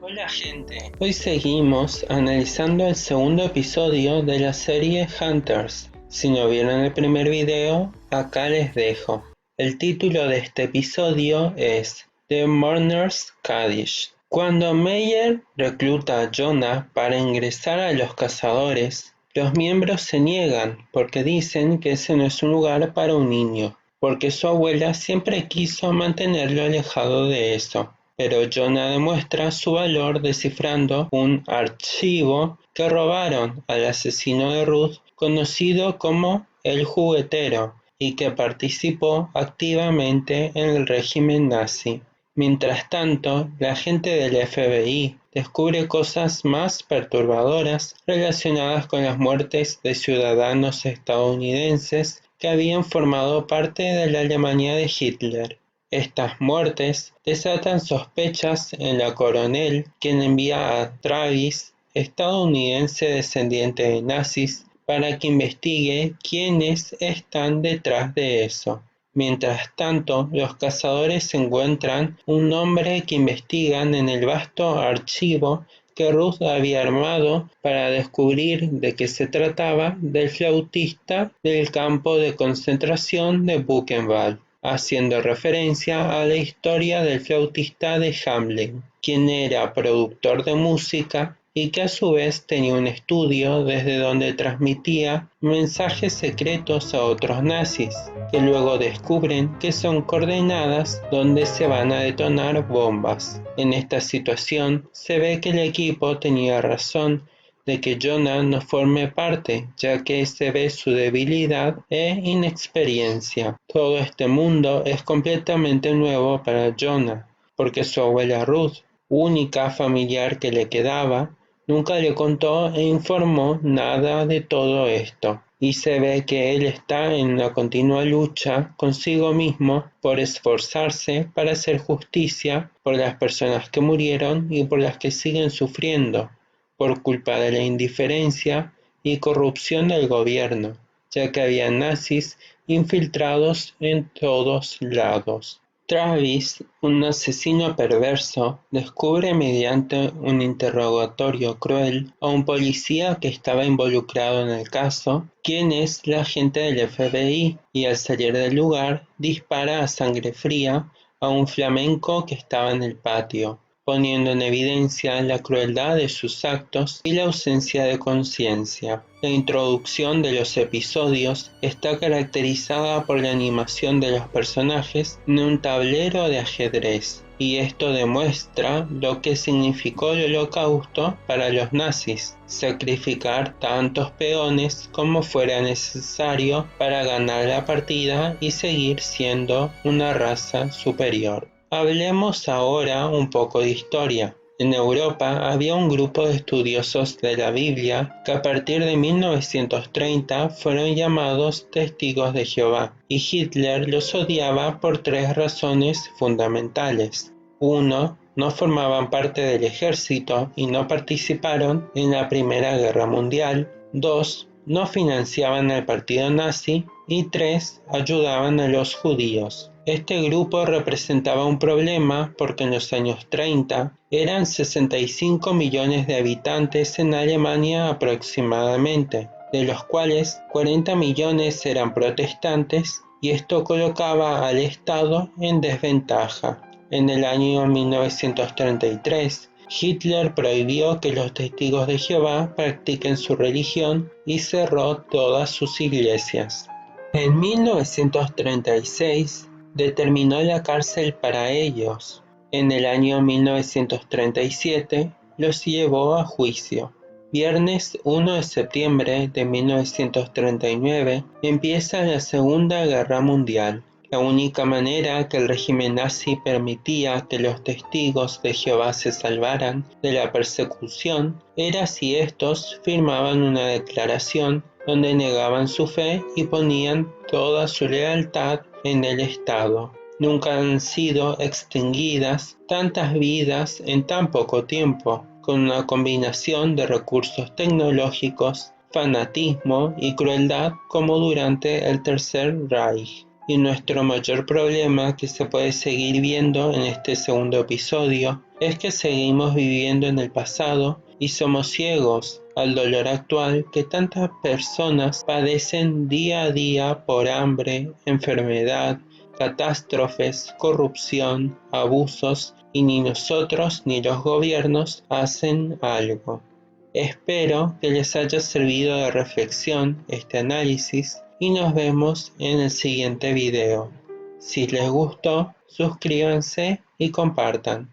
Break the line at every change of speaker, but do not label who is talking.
Hola gente, hoy seguimos analizando el segundo episodio de la serie Hunters. Si no vieron el primer video, acá les dejo. El título de este episodio es The Mourner's Kaddish. Cuando Meyer recluta a Jonah para ingresar a los cazadores, los miembros se niegan porque dicen que ese no es un lugar para un niño, porque su abuela siempre quiso mantenerlo alejado de eso. Pero Jonah demuestra su valor descifrando un archivo que robaron al asesino de Ruth, conocido como el Juguetero, y que participó activamente en el régimen nazi. Mientras tanto, la gente del FBI descubre cosas más perturbadoras relacionadas con las muertes de ciudadanos estadounidenses que habían formado parte de la Alemania de Hitler. Estas muertes desatan sospechas en la coronel, quien envía a Travis, estadounidense descendiente de nazis, para que investigue quiénes están detrás de eso. Mientras tanto, los cazadores encuentran un nombre que investigan en el vasto archivo que Ruth había armado para descubrir de qué se trataba del flautista del campo de concentración de Buchenwald, haciendo referencia a la historia del flautista de Hamelin, quien era productor de música y que a su vez tenía un estudio desde donde transmitía mensajes secretos a otros nazis, que luego descubren que son coordenadas donde se van a detonar bombas. En esta situación se ve que el equipo tenía razón de que Jonah no forme parte, ya que se ve su debilidad e inexperiencia. Todo este mundo es completamente nuevo para Jonah, porque su abuela Ruth, única familiar que le quedaba, nunca le contó e informó nada de todo esto, y se ve que él está en una continua lucha consigo mismo por esforzarse para hacer justicia por las personas que murieron y por las que siguen sufriendo, por culpa de la indiferencia y corrupción del gobierno, ya que había nazis infiltrados en todos lados. Travis, un asesino perverso, descubre mediante un interrogatorio cruel a un policía que estaba involucrado en el caso, quien es la agente del FBI, y al salir del lugar dispara a sangre fría a un flamenco que estaba en el patio, poniendo en evidencia la crueldad de sus actos y la ausencia de conciencia. La introducción de los episodios está caracterizada por la animación de los personajes en un tablero de ajedrez, y esto demuestra lo que significó el Holocausto para los nazis: sacrificar tantos peones como fuera necesario para ganar la partida y seguir siendo una raza superior. Hablemos ahora un poco de historia. En Europa había un grupo de estudiosos de la Biblia que a partir de 1930 fueron llamados Testigos de Jehová, y Hitler los odiaba por tres razones fundamentales. 1. No formaban parte del ejército y no participaron en la Primera Guerra Mundial. 2. No financiaban al partido nazi. Y 3. Ayudaban a los judíos. Este grupo representaba un problema porque en los años 30 eran 65 millones de habitantes en Alemania aproximadamente, de los cuales 40 millones eran protestantes, y esto colocaba al Estado en desventaja. En el año 1933, Hitler prohibió que los testigos de Jehová practiquen su religión y cerró todas sus iglesias. En 1936 determinó la cárcel para ellos. En el año 1937 los llevó a juicio. Viernes 1 de septiembre de 1939 empieza la Segunda Guerra Mundial. La única manera que el régimen nazi permitía que los testigos de Jehová se salvaran de la persecución era si estos firmaban una declaración donde negaban su fe y ponían toda su lealtad en el Estado. Nunca han sido extinguidas tantas vidas en tan poco tiempo, con una combinación de recursos tecnológicos, fanatismo y crueldad como durante el Tercer Reich. Y nuestro mayor problema, que se puede seguir viendo en este segundo episodio, es que seguimos viviendo en el pasado y somos ciegos al dolor actual que tantas personas padecen día a día por hambre, enfermedad, catástrofes, corrupción, abusos, y ni nosotros ni los gobiernos hacen algo. Espero que les haya servido de reflexión este análisis y nos vemos en el siguiente video. Si les gustó, suscríbanse y compartan.